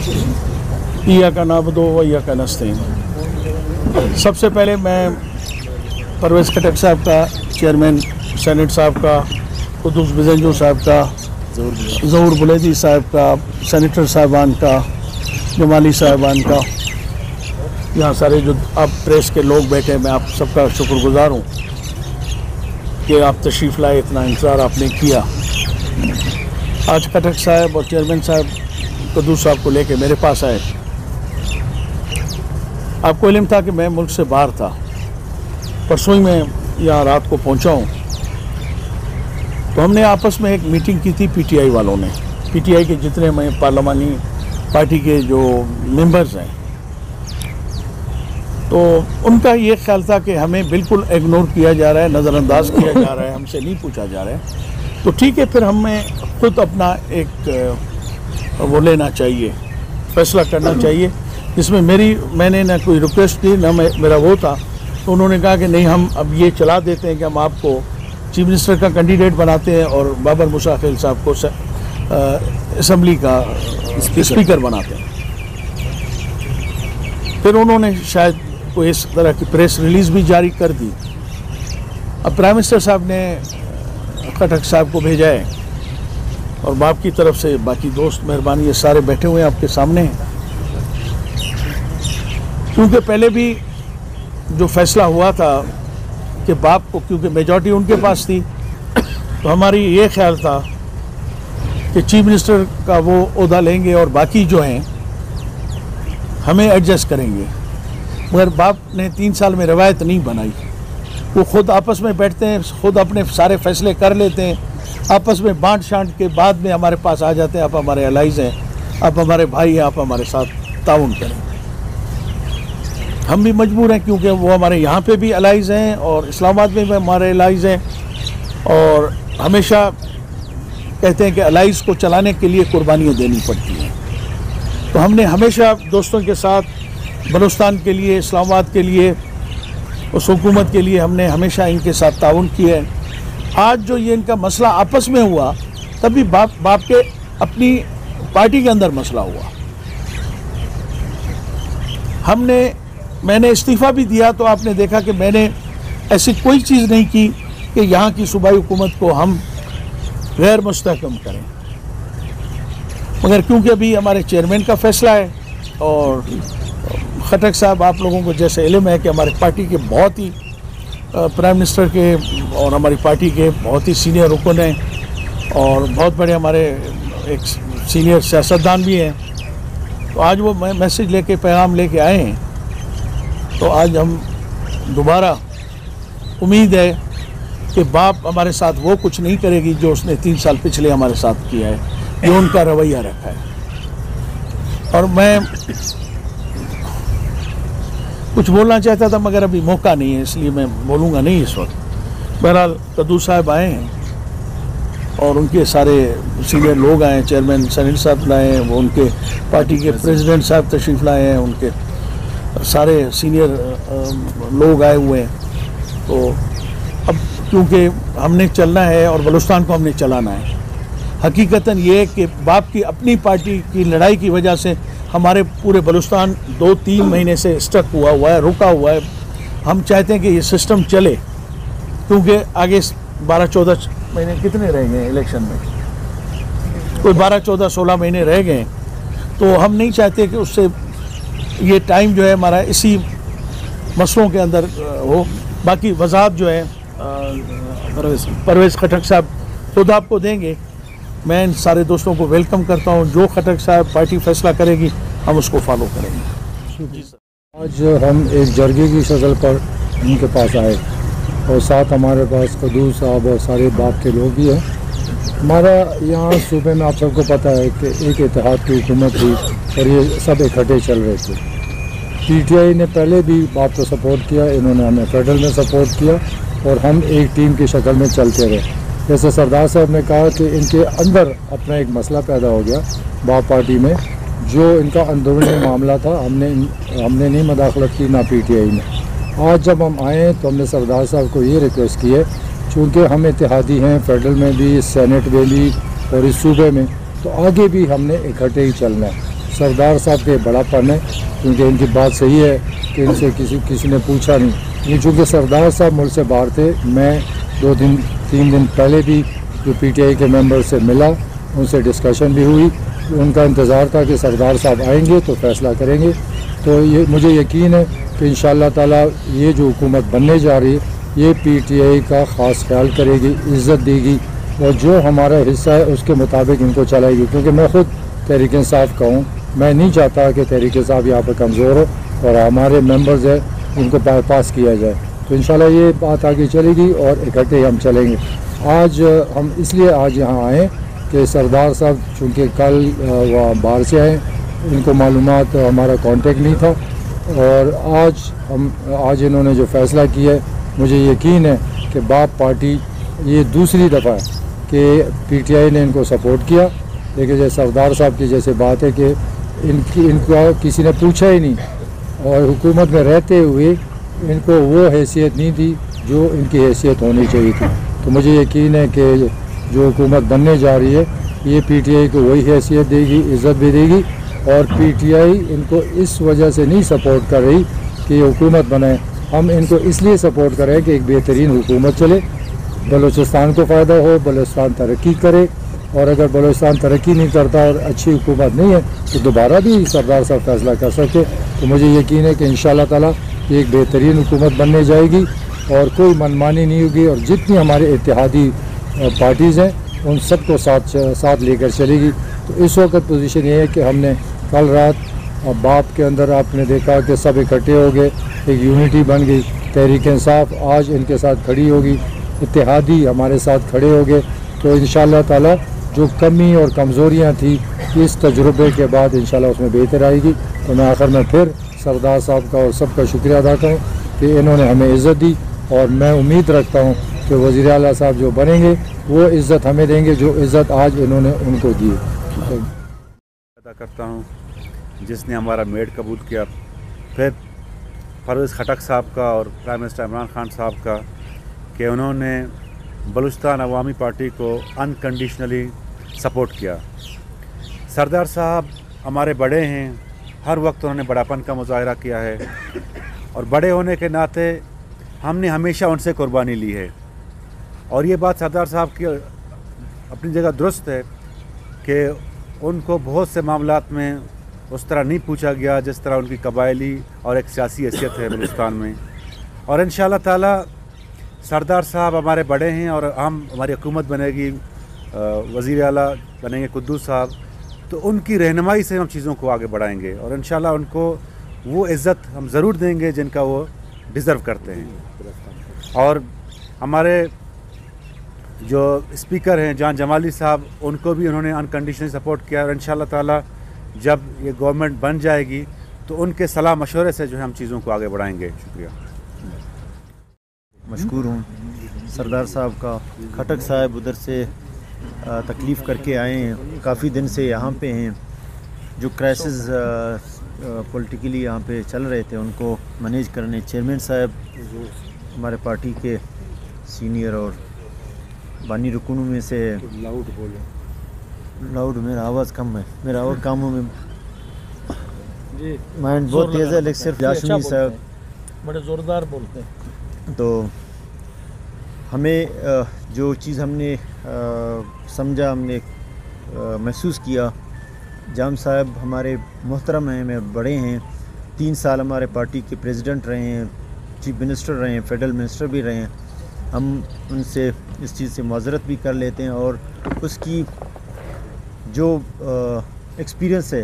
इय्याका नअबुदु व इय्याका नस्तईन। सबसे पहले मैं परवेज़ खटक साहब का, चेयरमैन सेनेट साहब का, कुद्दूस बिजंजू साहब का, ज़हूर बुलैदी साहब का, सेनेटर साहबान का, जमाली साहबान का, यहाँ सारे जो आप प्रेस के लोग बैठे, मैं आप सबका शुक्रगुजार हूँ कि आप तशरीफ़ लाए, इतना इंतज़ार आपने किया। आज खटक साहब और चेयरमैन साहब कुद्दूस साहब को लेके मेरे पास आए। आपको इल्म था कि मैं मुल्क से बाहर था, परसों ही मैं यहाँ रात को पहुँचा हूँ। तो हमने आपस में एक मीटिंग की थी पीटीआई वालों ने, पीटीआई के जितने मैं पार्लिमानी पार्टी के जो मेंबर्स हैं, तो उनका ये ख्याल था कि हमें बिल्कुल इग्नोर किया जा रहा है, नज़रअंदाज किया जा रहा है, हमसे नहीं पूछा जा रहा है। तो ठीक है, फिर हमें खुद अपना एक वो लेना चाहिए, फैसला करना चाहिए, जिसमें मैंने ना कोई रिक्वेस्ट की ना मेरा वो था। तो उन्होंने कहा कि नहीं, हम अब ये चला देते हैं कि हम आपको चीफ मिनिस्टर का कैंडिडेट बनाते हैं और बाबर मूसा खलील साहब को असम्बली का स्पीकर बनाते हैं। फिर उन्होंने शायद कोई इस तरह की प्रेस रिलीज़ भी जारी कर दी। अब प्राइम मिनिस्टर साहब ने खटक साहब को भेजा है और बाप की तरफ से बाकी दोस्त मेहरबानी ये सारे बैठे हुए हैं आपके सामने हैं। क्योंकि पहले भी जो फैसला हुआ था कि बाप को, क्योंकि मेजॉरिटी उनके पास थी, तो हमारी ये ख्याल था कि चीफ मिनिस्टर का वो ओहदा लेंगे और बाकी जो हैं हमें एडजस्ट करेंगे। मगर बाप ने 3 साल में रवायत नहीं बनाई। वो खुद आपस में बैठते हैं, खुद अपने सारे फैसले कर लेते हैं, आपस में बांट शांट के बाद में हमारे पास आ जाते हैं, आप हमारे अलाइज हैं, आप हमारे भाई हैं, आप हमारे साथ ताउन करें। हम भी मजबूर हैं क्योंकि वो हमारे यहाँ पे भी अलाइज हैं और इस्लामाबाद में भी हमारे अलाइज हैं, और हमेशा कहते हैं कि अलाइज को चलाने के लिए कुर्बानियाँ देनी पड़ती हैं। तो हमने हमेशा दोस्तों के साथ बलूचिस्तान के लिए, इस्लामाबाद के लिए, उस हुकूमत के लिए हमने हमेशा इनके साथ ताउन किया है। आज जो ये इनका मसला आपस में हुआ, तभी बाप के अपनी पार्टी के अंदर मसला हुआ। मैंने इस्तीफ़ा भी दिया, तो आपने देखा कि मैंने ऐसी कोई चीज़ नहीं की कि यहाँ की सूबाई हुकूमत को हम गैर मुस्तहकम करें। मगर क्योंकि अभी हमारे चेयरमैन का फैसला है और खटक साहब, आप लोगों को जैसे इल्म है कि हमारी पार्टी के बहुत ही प्राइम मिनिस्टर के और हमारी पार्टी के बहुत ही सीनियर रुकन हैं और बहुत बड़े हमारे एक सीनियर सियासतदान भी हैं। तो आज वो मैसेज लेके, पैगाम लेके आए हैं। तो आज हम दोबारा उम्मीद है कि बाप हमारे साथ वो कुछ नहीं करेगी जो उसने 3 साल पिछले हमारे साथ किया है, जो उनका रवैया रखा है। और मैं कुछ बोलना चाहता था मगर अभी मौका नहीं है, इसलिए मैं बोलूँगा नहीं इस वक्त। बहरहाल कुद्दूस साहब आए हैं और उनके सारे सीनियर लोग आए हैं, चेयरमैन सेनेट साहब लाए हैं, वो उनके पार्टी के प्रेसिडेंट साहब तशरीफ़ लाए हैं, उनके सारे सीनियर लोग आए हुए हैं। तो अब क्योंकि हमने चलना है और बलूचिस्तान को हमने चलाना है, हकीकतन ये कि बाप की अपनी पार्टी की लड़ाई की वजह से हमारे पूरे बलूचिस्तान 2-3 महीने से स्टक हुआ है, रुका हुआ है। हम चाहते हैं कि ये सिस्टम चले, क्योंकि आगे 12-14 महीने कितने रह गए इलेक्शन में, कोई 12-14-16 महीने रह गए। तो हम नहीं चाहते कि उससे ये टाइम जो है हमारा इसी मसलों के अंदर हो। बाकी वजाहत जो है परवेज़ खटक साहब खुद आपको देंगे। मैं इन सारे दोस्तों को वेलकम करता हूँ। जो खटक साहब पार्टी फैसला करेगी हम उसको फॉलो करेंगे। जी सर। आज हम एक जरगे की शक्ल पर उनके पास आए और साथ हमारे पास कुद्दूस साहब और सारे बाप के लोग भी हैं। हमारा यहाँ सूबे में आप सबको पता है कि एक इत्तेहाद की हुकूमत थी और ये सब इकट्ठे चल रहे थे। पीटीआई ने पहले भी बाप को सपोर्ट किया, इन्होंने हमें फेडरल में सपोर्ट किया और हम एक टीम की शक्ल में चलते रहे। जैसे सरदार साहब ने कहा कि इनके अंदर अपना एक मसला पैदा हो गया बाप पार्टी में, जो इनका अंदरूनी मामला था, हमने नहीं मदाखलत की, ना पीटीआई ने। आज जब हम आए तो हमने सरदार साहब को ये रिक्वेस्ट की है, चूँकि हम इत्तेहादी हैं फेडरल में भी, सेनेट में भी और इस सूबे में, तो आगे भी हमने इकट्ठे ही चलना है। सरदार साहब के बड़ापन है, क्योंकि इनकी बात सही है कि इनसे किसी ने पूछा नहीं। ये चूँकि सरदार साहब मुल्क से बाहर थे, मैं 2-3 दिन पहले भी जो पीटीआई के मेंबर से मिला, उनसे डिस्कशन भी हुई। उनका इंतज़ार था कि सरदार साहब आएंगे तो फ़ैसला करेंगे। तो ये मुझे यकीन है कि इंशाअल्लाह ताला ये जो हुकूमत बनने जा रही है, ये पीटीआई का ख़ास ख्याल करेगी, इज़्ज़त देगी और जो हमारा हिस्सा है उसके मुताबिक इनको चलाएगी। क्योंकि मैं ख़ुद तहरीक इंसाफ का हूँ, मैं नहीं चाहता कि तहरीक इंसाफ यहाँ पर कमज़ोर हो और हमारे मेंबर्स हैं इनको पास किया जाए। तो इंशाल्लाह ये बात आगे चलेगी और इकट्ठे हम चलेंगे। आज हम इसलिए आज यहाँ आए कि सरदार साहब चूँकि कल वहाँ बाहर से आए, इनको मालूमात हमारा कांटेक्ट नहीं था और आज इन्होंने जो फ़ैसला किया है, मुझे यकीन है कि बाप पार्टी ये दूसरी दफ़ा है कि पीटीआई ने इनको सपोर्ट किया। लेकिन जैसे सरदार साहब की जैसे बात है कि इनको किसी ने पूछा ही नहीं और हुकूमत में रहते हुए इनको वो हैसियत नहीं दी जो इनकी हैसियत होनी चाहिए थी। तो मुझे यकीन है कि जो हुकूमत बनने जा रही है, ये पीटीआई को वही हैसियत देगी, इज़्ज़त भी देगी। और पीटीआई इनको इस वजह से नहीं सपोर्ट कर रही कि ये हुकूमत बनाए, हम इनको इसलिए सपोर्ट कर रहे हैं कि एक बेहतरीन हुकूमत चले, बलूचिस्तान को फ़ायदा हो, बलूचिस्तान तरक्की करे। और अगर बलूचिस्तान तरक्की नहीं करता और अच्छी हुकूमत नहीं है तो दोबारा भी सरदार साहब फैसला कर सकते। तो मुझे यकीन है कि इंशाअल्लाह ताला ये एक बेहतरीन हुकूमत बनने जाएगी और कोई मनमानी नहीं होगी और जितनी हमारे इत्तेहादी पार्टीज़ हैं उन सबको साथ लेकर चलेगी। तो इस वक्त पोजीशन ये है कि हमने कल रात बाप के अंदर आपने देखा कि सब इकट्ठे हो गए, एक यूनिटी बन गई। तहरीक इंसाफ आज इनके साथ खड़ी होगी, इत्तेहादी हमारे साथ खड़े हो गए। तो इंशाअल्लाह ताला जो कमी और कमज़ोरियाँ थी इस तजुर्बे के बाद इंशाअल्लाह उसमें बेहतर आएगी। तो मैं आखिर में फिर सरदार साहब का और सबका शुक्रिया अदा करूँ कि इन्होंने हमें इज़्ज़त दी और मैं उम्मीद रखता हूँ कि वज़ीर आला साहब जो बनेंगे वो इज़्ज़त हमें देंगे जो इज़्ज़त आज इन्होंने उनको दी। अदा करता हूँ जिसने हमारा मेड कबूल किया, फिर परवेज़ खटक साहब का और प्राइम मिनिस्टर इमरान खान साहब का कि उन्होंने बलूचिस्तान अवामी पार्टी को अनकंडीशनली सपोर्ट किया। सरदार साहब हमारे बड़े हैं, हर वक्त उन्होंने बड़ापन का मुजाहरा किया है और बड़े होने के नाते हमने हमेशा उनसे कुर्बानी ली है। और ये बात सरदार साहब की अपनी जगह दुरुस्त है कि उनको बहुत से मामलात में उस तरह नहीं पूछा गया जिस तरह उनकी कबायली और एक सियासी हैसियत है बलूचिस्तान में। और इंशाअल्लाह ताला सरदार साहब हमारे बड़े हैं और हमारी हुकूमत बनेगी, वज़ीर आला बनेंगे कुद्दूस साहब, तो उनकी रहनुमाई से हम चीज़ों को आगे बढ़ाएंगे और इंशाअल्लाह उनको वो इज़्ज़त हम ज़रूर देंगे जिनका वो डिज़र्व करते हैं। और हमारे जो स्पीकर हैं जान जमाली साहब, उनको भी उन्होंने अनकंडीशनली सपोर्ट किया और इंशाअल्लाह ताला जब ये गवर्नमेंट बन जाएगी तो उनके सलाह मशवरे से जो है हम चीज़ों को आगे बढ़ाएंगे। शुक्रिया। मशकूर हूँ सरदार साहब का। खटक साहब उधर से तकलीफ़ करके आए हैं, काफ़ी दिन से यहाँ पे हैं। जो क्राइसिस पॉलिटिकली यहाँ पे चल रहे थे उनको मैनेज करने चेयरमैन साहब हमारे पार्टी के सीनियर और बानी रुकनों में से। लाउड मेरा आवाज़ कम है, मेरा और कामों में माइंड बहुत तेज़ है, लेकिन सिर्फ जाशमी साहब बड़े ज़ोरदार बोलते हैं। तो हमें जो चीज़ हमने समझा, हमने महसूस किया, जाम साहब हमारे मोहतरम हैं, मेरे बड़े हैं, 3 साल हमारे पार्टी के प्रेसिडेंट रहे हैं, चीफ मिनिस्टर रहे हैं, फेडरल मिनिस्टर भी रहे हैं। हम उनसे इस चीज़ से माज़रत भी कर लेते हैं और उसकी जो एक्सपीरियंस है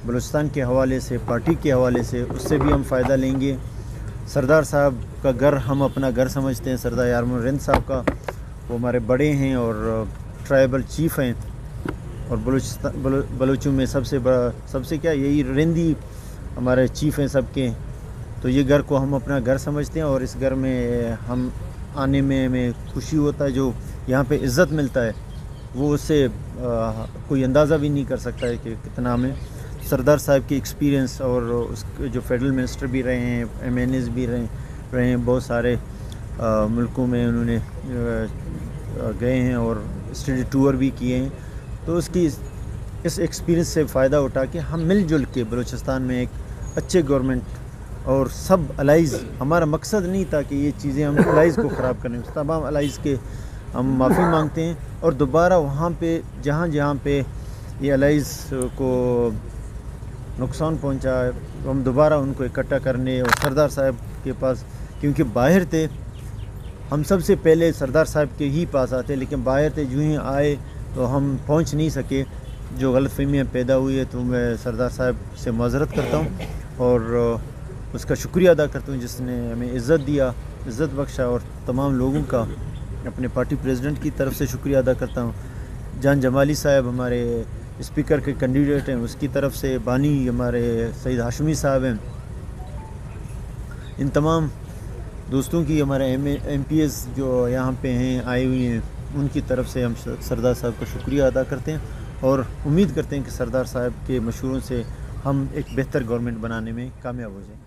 बलूचिस्तान के हवाले से, पार्टी के हवाले से, उससे भी हम फ़ायदा लेंगे। सरदार साहब का घर हम अपना घर समझते हैं। सरदार यारमुन रिंद साहब का, वो हमारे बड़े हैं और ट्राइबल चीफ़ हैं और बलूचों में सबसे क्या यही रिंदी हमारे चीफ़ हैं सबके। तो ये घर को हम अपना घर समझते हैं और इस घर में हम आने में हमें खुशी होता है। जो यहाँ पे इज़्ज़त मिलता है वो उससे कोई अंदाज़ा भी नहीं कर सकता है कि कितना हमें सरदार साहब की एक्सपीरियंस और उसके जो फेडरल मिनिस्टर भी रहे हैं, MNAs भी रहे हैं, बहुत सारे मुल्कों में उन्होंने गए हैं और स्टडी टूर भी किए हैं। तो उसकी اس ایکسپیرینس سے فائدہ اٹھا کے ہم مل جل کے بلوچستان میں ایک اچھے گورنمنٹ اور سب الائز، ہمارا مقصد نہیں تھا کہ یہ چیزیں ہم الائز کو خراب کریں، تمام الائز کے ہم معافی مانگتے ہیں اور دوبارہ وہاں پہ جہاں پہ یہ الائز کو نقصان پہنچا ہے ہم دوبارہ ان کو اکٹھا کرنے اور سردار صاحب کے پاس، کیونکہ باہر تھے ہم سب سے پہلے سردار صاحب کے ہی پاس آتے، لیکن باہر تھے جو ہی آئے تو ہم پہنچ نہیں سکے، جو غلط فہمیاں پیدا ہوئی ہے تو میں سردار صاحب سے معذرت کرتا ہوں اور اس کا شکریہ ادا کرتا ہوں جس نے ہمیں عزت دیا، عزت بخشا، اور تمام لوگوں کا اپنے پارٹی پریزیڈنٹ کی طرف سے شکریہ ادا کرتا ہوں۔ جان جمالی صاحب ہمارے اسپیکر کے کینڈیڈیٹ ہیں، اس کی طرف سے بانی ہمارے سعید ہاشمی صاحب ہیں، ان تمام دوستوں کی، ہمارے ایم پی ایس جو یہاں پہ ہیں آئے ہوئی ہیں، ان کی طرف سے ہم سردار صاحب کا شکریہ ادا کرتے ہیں اور امید کرتے ہیں کہ سردار صاحب کے مشوروں سے ہم ایک بہتر گورنمنٹ بنانے میں کامیاب ہو جائیں۔